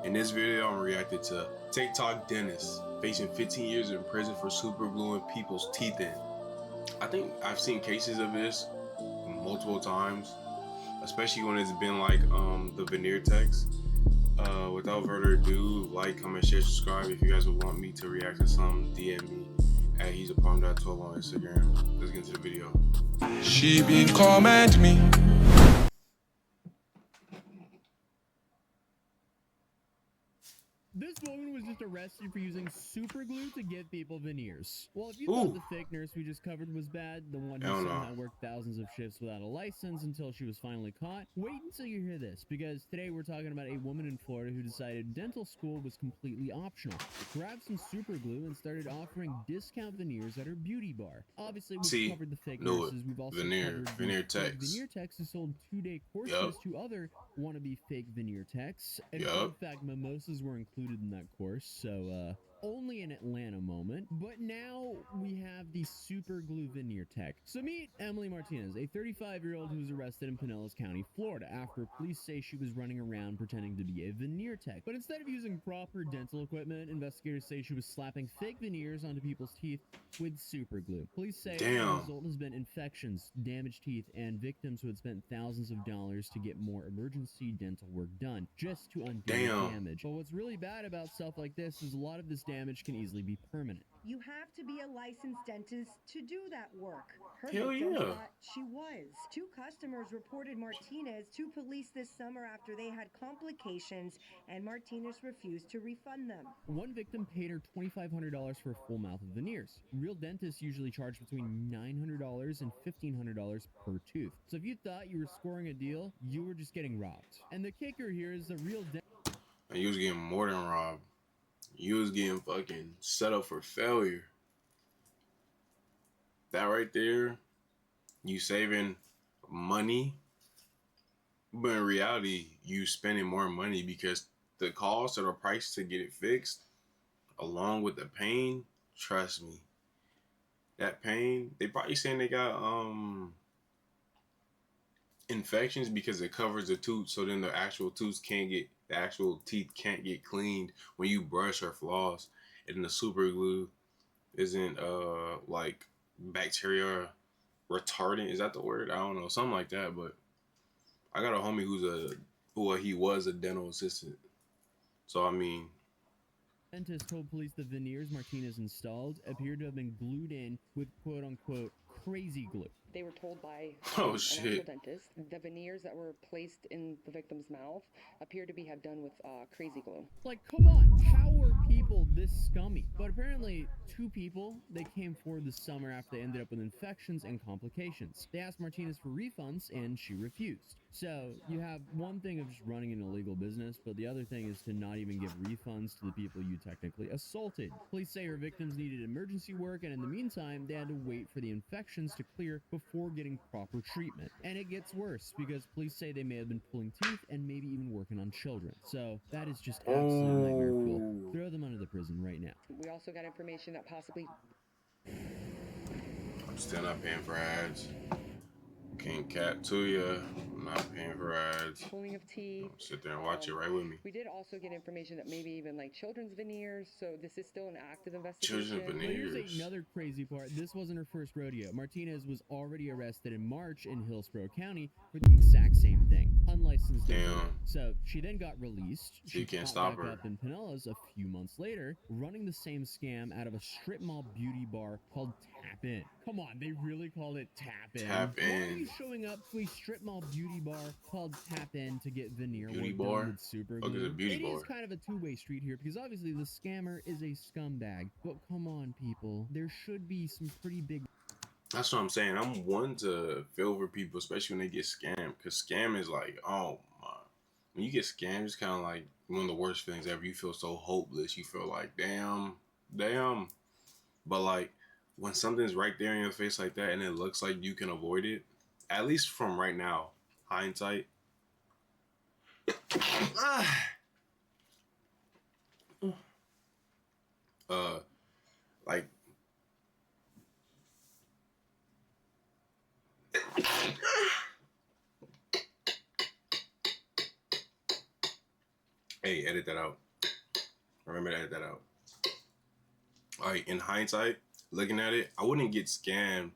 In this video, I'm reacting to TikTok dentist facing 15 years in prison for super gluing people's teeth in. I think I've seen cases of this multiple times, especially when it's been like the veneer techs. Without further ado, like, comment, share, subscribe. If you guys would want me to react to some, DM me at he's a palm.12 on Instagram. Let's get into the video. She been comment me. This woman was just arrested for using super glue to give people veneers. Well, if you thought the fake nurse we just covered was bad, the one who somehow worked thousands of shifts without a license until she was finally caught, wait until you hear this, because today we're talking about a woman in Florida who decided dental school was completely optional, grabbed some super glue, and started offering discount veneers at her beauty bar. Obviously, we've covered the fake nurses. We've also covered veneer techs. Veneer techs who sold 2-day courses to other wannabe fake veneer techs. And fun fact, mimosas were included in that course, so only an Atlanta moment. But now we have the super glue veneer tech. So meet Emily Martinez, a 35-year-old who was arrested in Pinellas County, Florida, after police say she was running around pretending to be a veneer tech. But instead of using proper dental equipment, investigators say she was slapping fake veneers onto people's teeth with super glue. Police say the result has been infections, damaged teeth, and victims who had spent thousands of dollars to get more emergency dental work done just to undo the damage. But what's really bad about stuff like this is a lot of this damage can easily be permanent. You have to be a licensed dentist to do that work. Her Hell victim yeah. thought she was. 2 customers reported Martinez to police this summer after they had complications, and Martinez refused to refund them. One victim paid her $2,500 for a full mouth of veneers. Real dentists usually charge between $900 and $1,500 per tooth. So if you thought you were scoring a deal, you were just getting robbed. And the kicker here is the real dentist. And you was getting more than robbed. You was getting fucking set up for failure. That right there, you saving money, but in reality, you spending more money because the cost or the price to get it fixed, along with the pain, trust me, that pain, they probably saying they got infections because it covers the tooth, so then the actual teeth can't get cleaned when you brush or floss, and the super glue isn't like bacteria retardant, is that the word? I don't know, something like that. But I got a homie he was a dental assistant, so I mean, dentist told police the veneers Martinez installed appeared to have been glued in with quote-unquote crazy glue. They were told by an actual dentist the veneers that were placed in the victim's mouth appeared to be done with crazy glue. Like, come on, how were people this scummy? But apparently, 2 people, they came forward this summer after they ended up with infections and complications. They asked Martinez for refunds, and she refused. So, you have one thing of just running an illegal business, but the other thing is to not even give refunds to the people you technically assaulted. Police say her victims needed emergency work, and in the meantime, they had to wait for the infections to clear before getting proper treatment. And it gets worse, because police say they may have been pulling teeth and maybe even working on children. So, that is just absolute nightmare fuel. Throw them under the prison right now. We also got information that possibly... I'm still not paying for ads. Can't cap to you. I'm not paying for ads. Pulling of teeth. Sit there and watch it right with me. We did also get information that maybe even like children's veneers. So this is still an active investigation. Children's veneers. But here's another crazy part. This wasn't her first rodeo. Martinez was already arrested in March in Hillsborough County for the exact same thing. Unlicensed. So she then got released. She can't stop her. Up in Pinellas a few months later, running the same scam out of a strip mall beauty bar called Tap In. Come on, they really called it Tap In. Tap In. Why are you showing up to a strip mall beauty bar called Tap In to get veneer beauty work bar? Done with super glue? It's a beauty bar. It is kind of a two-way street here, because obviously the scammer is a scumbag. But come on, people, there should be some pretty big... That's what I'm saying. I'm one to feel for people, especially when they get scammed, because scam is like, oh my. When you get scammed, it's kind of like one of the worst things ever. You feel so hopeless. You feel like, damn. But like, when something's right there in your face like that and it looks like you can avoid it, at least from right now, hindsight, like, Hey, edit that out. Remember to edit that out. All right, in hindsight, looking at it, I wouldn't get scammed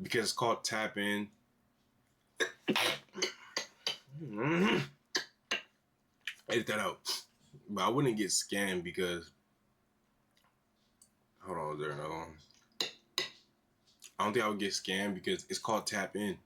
because it's called tap in. Edit that out. But I wouldn't get scammed because, hold on, is there another one? I don't think I would get scammed because it's called tap in.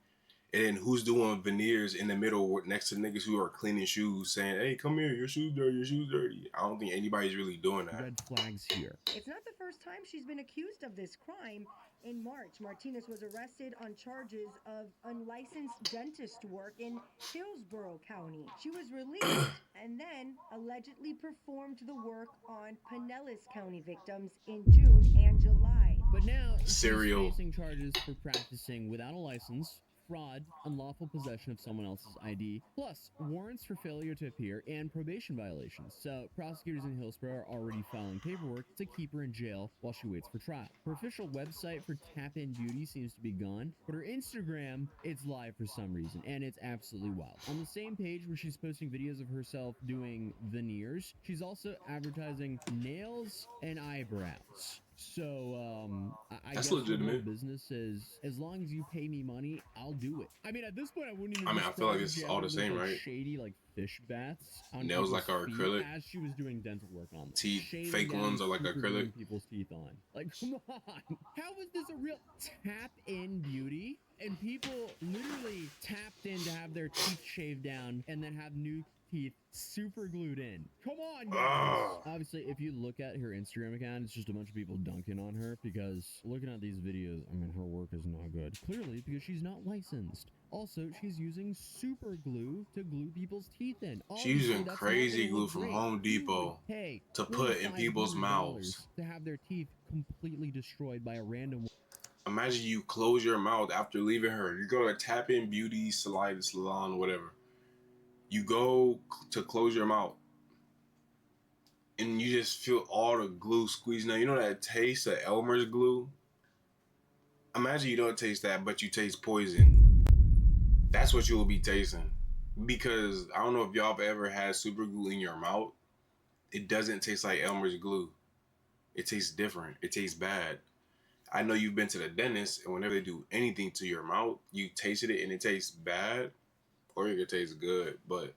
And then who's doing veneers in the middle next to niggas who are cleaning shoes saying, hey, come here, your shoes dirty, your shoes dirty. I don't think anybody's really doing that. Red flags here. It's not the first time she's been accused of this crime. In March, Martinez was arrested on charges of unlicensed dentist work in Hillsborough County. She was released and then allegedly performed the work on Pinellas County victims in June and July. But now Serial. she's facing charges for practicing without a license, fraud, unlawful possession of someone else's ID, plus warrants for failure to appear and probation violations. So prosecutors in Hillsborough are already filing paperwork to keep her in jail while she waits for trial. Her official website for Tap In Beauty seems to be gone, but her Instagram, it's live for some reason, and it's absolutely wild. On the same page where she's posting videos of herself doing veneers, she's also advertising nails and eyebrows. So, I That's guess legitimate. the business is, as long as you pay me money, I'll do it. I mean, at this point, I wouldn't even. I mean, I feel like be it's surprised all the if there same, was, like, right? Shady, like fish baths. On Nails people's like our feet acrylic? as she was doing dental work on them. Teeth, Shaving fake down, ones are like super acrylic. gluing people's teeth on. Like, come on. How is this a real tap-in beauty? And people literally tapped in to have their teeth shaved down and then have new teeth super glued in. Come on, guys. Obviously, if you look at her Instagram account, it's just a bunch of people dunking on her because looking at these videos, I mean, her work is not good. Clearly, because she's not licensed. Also, she's using super glue to glue people's teeth in. She's using Obviously, that's crazy not gonna glue look from great. Home Who Depot would pay to put in people's $2,500 mouths. to have their teeth completely destroyed by a random. Imagine you close your mouth after leaving her. You go to Tap In Beauty, salon, whatever. You go to close your mouth. And you just feel all the glue squeezing out. You know that taste of Elmer's glue? Imagine you don't taste that, but you taste poison. That's what you will be tasting. Because I don't know if y'all have ever had super glue in your mouth. It doesn't taste like Elmer's glue. It tastes different. It tastes bad. I know you've been to the dentist, and whenever they do anything to your mouth, you tasted it and it tastes bad, or it could taste good, but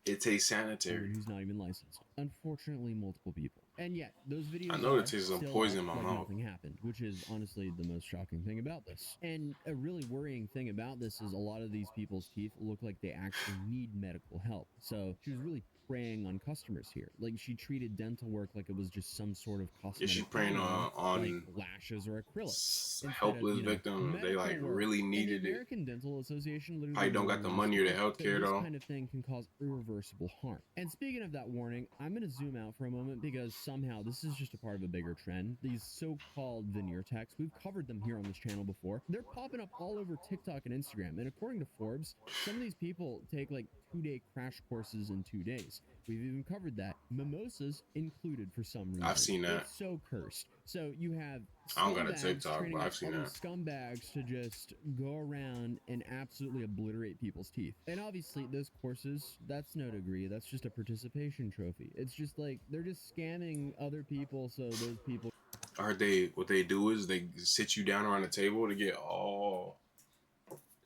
it tastes sanitary. Who's not even licensed. Unfortunately, multiple people. And yet, those videos I know are it tastes some still poison up in my like mouth. nothing happened, which is honestly the most shocking thing about this. And a really worrying thing about this is a lot of these people's teeth look like they actually need medical help. So she was really preying on customers here. Like, she treated dental work like it was just some sort of Yeah, cosmetic she's preying item, on like lashes or acrylic. Instead of, helpless you know, victims. They like medical work. really And needed the it. American Dental Association literally Probably don't got the warns money or the that healthcare this though. kind of thing can cause irreversible harm. And speaking of that warning, I'm going to zoom out for a moment because somehow this is just a part of a bigger trend. These so-called veneer techs, we've covered them here on this channel before. They're popping up all over TikTok and Instagram. And according to Forbes, some of these people take like 2-day crash courses in 2 days. We've even covered that. Mimosas included for some reason. I've seen that. It's so cursed. So you have I don't got a scumbags TikTok, training but I've up seen other that. scumbags to just go around and absolutely obliterate people's teeth. And obviously, those courses, that's no degree. That's just a participation trophy. It's just like they're just scamming other people so those people. I heard what they do is they sit you down around the table to get all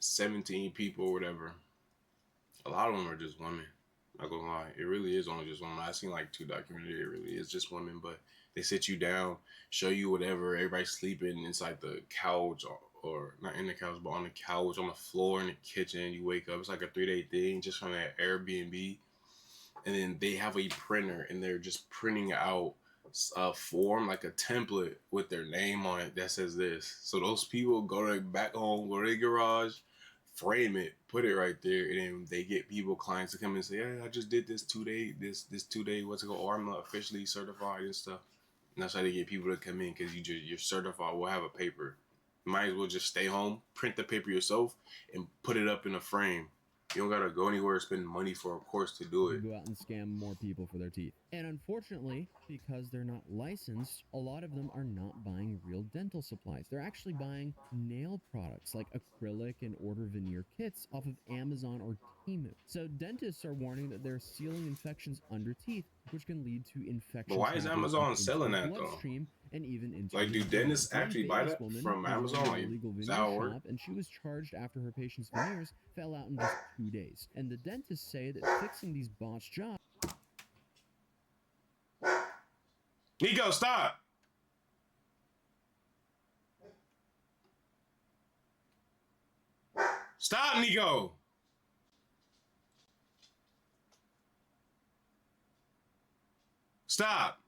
17 people or whatever. A lot of them are just women. Not gonna lie, it really is only just women. I've seen like 2 documentaries. It really is just women, but they sit you down, show you whatever. Everybody's sleeping inside the couch, or not in the couch, but on the couch, on the floor, in the kitchen. You wake up. It's like a 3-day thing just from that Airbnb, and then they have a printer, and they're just printing out a form, like a template with their name on it that says this. So those people go to back home, go to the garage, frame it, put it right there, and then they get clients to come and say, "Yeah, I just did this 2-day, this 2-day, what's it called? Or I'm not officially certified and stuff." And that's how they get people to come in, because you're certified. We'll have a paper. You might as well just stay home, print the paper yourself, and put it up in a frame. You don't gotta go anywhere or spend money for a course to do it. Go out and scam more people for their teeth. And unfortunately, because they're not licensed, a lot of them are not buying real dental supplies. They're actually buying nail products like acrylic and order veneer kits off of Amazon or Temu. So dentists are warning that they're sealing infections under teeth, which can lead to infection. But why is Amazon selling that though? And even into Like, do dentists actually buy that from Amazon? Like, is that how it works? And she was charged after her patient's veneers fell out in just 2 days. And the dentists say that fixing these botched jobs. Nico, stop! Stop, Nico! Stop!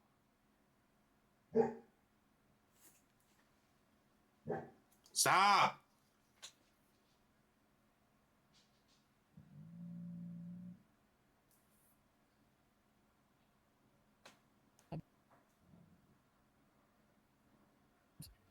Stop!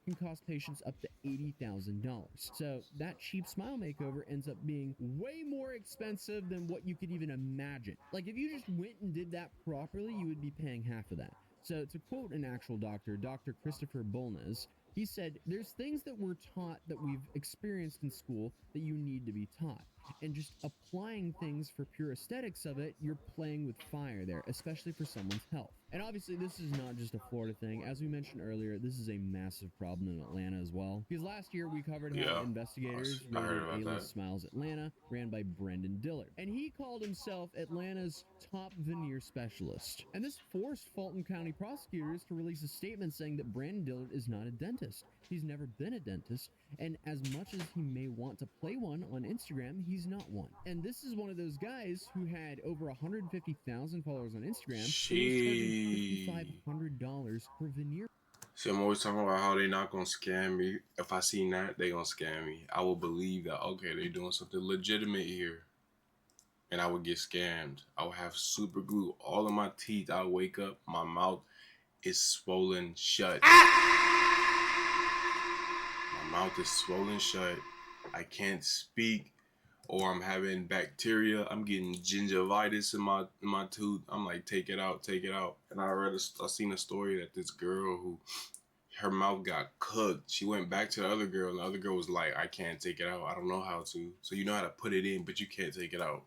Can cost patients up to $80,000. So that cheap smile makeover ends up being way more expensive than what you could even imagine. Like, if you just went and did that properly, you would be paying half of that. So to quote an actual doctor, Dr. Christopher Bolnes, he said, "There's things that we're taught that we've experienced in school that you need to be taught. And just applying things for pure aesthetics of it, you're playing with fire there, especially for someone's health." And obviously, this is not just a Florida thing. As we mentioned earlier, this is a massive problem in Atlanta as well. Because last year, we covered how investigators raided A-List Smiles Atlanta, ran by Brendan Dillard. And he called himself Atlanta's top veneer specialist. And this forced Fulton County prosecutors to release a statement saying that Brandon Dillard is not a dentist. He's never been a dentist, and as much as he may want to play one on Instagram, he's not one. And this is one of those guys who had over 150,000 followers on Instagram. $5,500 for veneer. See, I'm always talking about how they not gonna scam me. If I see that, they gonna scam me. I will believe that, okay, they're doing something legitimate here. And I would get scammed. I would have super glue all of my teeth. I would wake up, my mouth is swollen shut. My mouth is swollen shut. I can't speak, or I'm having bacteria. I'm getting gingivitis in my tooth. I'm like, take it out, take it out. And I seen a story that this girl who her mouth got cooked. She went back to the other girl, and the other girl was like, I can't take it out. I don't know how to. So you know how to put it in, but you can't take it out.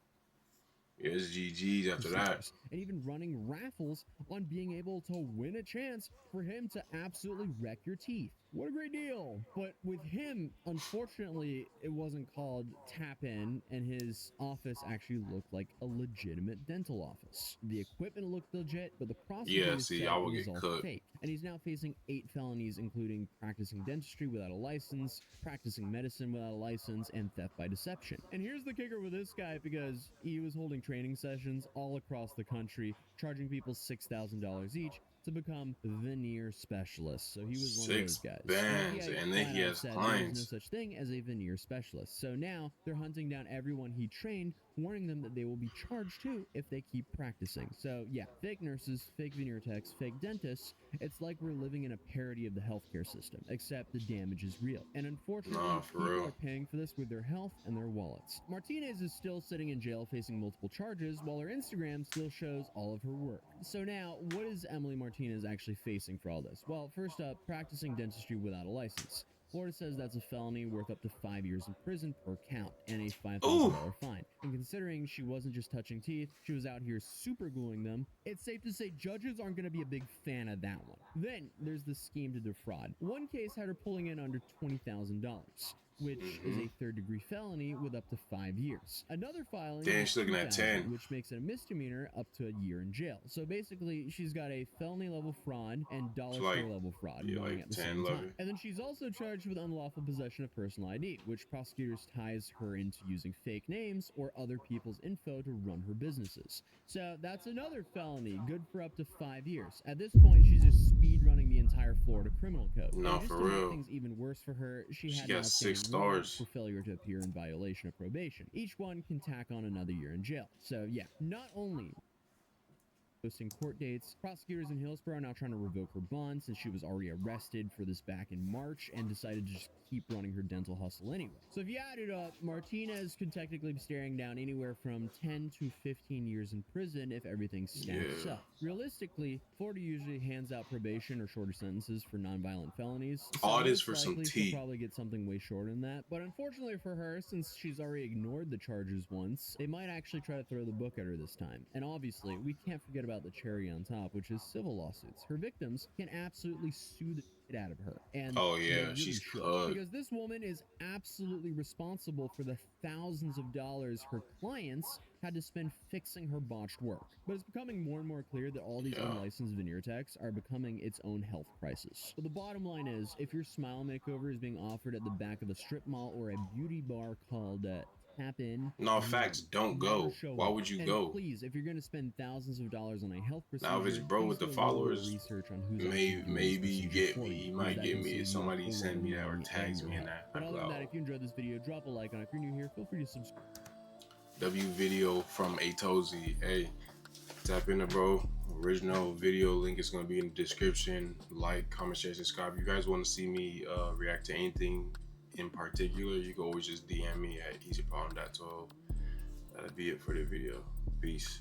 It's GG's after that. And even running raffles on being able to win a chance for him to absolutely wreck your teeth. What a great deal. But with him, unfortunately, it wasn't called Tap In, and his office actually looked like a legitimate dental office. The equipment looked legit, but the prosecutor said I will it was get all cooked. fake. And he's now facing 8 felonies, including practicing dentistry without a license, practicing medicine without a license, and theft by deception. And here's the kicker with this guy, because he was holding training sessions all across the country, charging people $6,000 each to become veneer specialists. So he was one of those guys. Bands, and then he has clients. There's no such thing as a veneer specialist. So now they're hunting down everyone he trained, warning them that they will be charged too if they keep practicing. So yeah, fake nurses, fake veneer techs, fake dentists. It's like we're living in a parody of the healthcare system, except the damage is real. And unfortunately, people are paying for this with their health and their wallets. Martinez is still sitting in jail facing multiple charges, while her Instagram still shows all of her work. So now, what is Emily Martinez actually facing for all this? Well, first up, practicing dentistry without a license. Florida says that's a felony worth up to 5 years in prison per count and a $5,000 fine. And considering she wasn't just touching teeth, she was out here super gluing them, it's safe to say judges aren't going to be a big fan of that one. Then there's the scheme to defraud. One case had her pulling in under $20,000. Which is a third-degree felony with up to 5 years. Another filing, she's looking at 10, which makes it a misdemeanor up to a year in jail. So basically, she's got a felony-level fraud and dollar store-level fraud going at the same time. And then she's also charged with unlawful possession of personal ID, which prosecutors ties her into using fake names or other people's info to run her businesses. So that's another felony, good for up to 5 years. At this point, she's just speed-running the entire Florida criminal code. No, and just for to real. make things even worse for her, she had got 6 stars for failure to appear in violation of probation. Each one can tack on another year in jail. So yeah, not only posting court dates. Prosecutors in Hillsborough are now trying to revoke her bond since she was already arrested for this back in March and decided to just keep running her dental hustle anyway. So if you add it up, Martinez could technically be staring down anywhere from 10 to 15 years in prison if everything stacks up. Realistically, Florida usually hands out probation or shorter sentences for nonviolent felonies. So All this most for some likely tea. she'll probably get something way shorter than that. But unfortunately for her, since she's already ignored the charges once, they might actually try to throw the book at her this time. And obviously, we can't forget about the cherry on top, which is civil lawsuits. Her victims can absolutely sue the shit out of her. And Oh they yeah, really she's should. cooked. Because this woman is absolutely responsible for the thousands of dollars her clients had to spend fixing her botched work. But it's becoming more and more clear that all these unlicensed veneer techs are becoming its own health crisis. But the bottom line is, if your smile makeover is being offered at the back of a strip mall or a beauty bar called Tap In, No, facts, don't go. Why would you go? Please, if you're going to spend thousands of dollars on a health procedure, Now if it's bro with the please do a little followers, research on who's actually doing this maybe you procedure get for me. you, You might because that get can me save if you somebody a send lot me of that or money tags and me in your that. health. But other than that, if you enjoyed this video, drop a like on it. If you're new here, feel free to subscribe. W video from Atozy. Hey, tap into bro. Original video link is gonna be in the description. Like, comment, share, subscribe. You guys want to see me react to anything in particular, you can always just DM me at easyproblem.12. That'll be it for the video. Peace.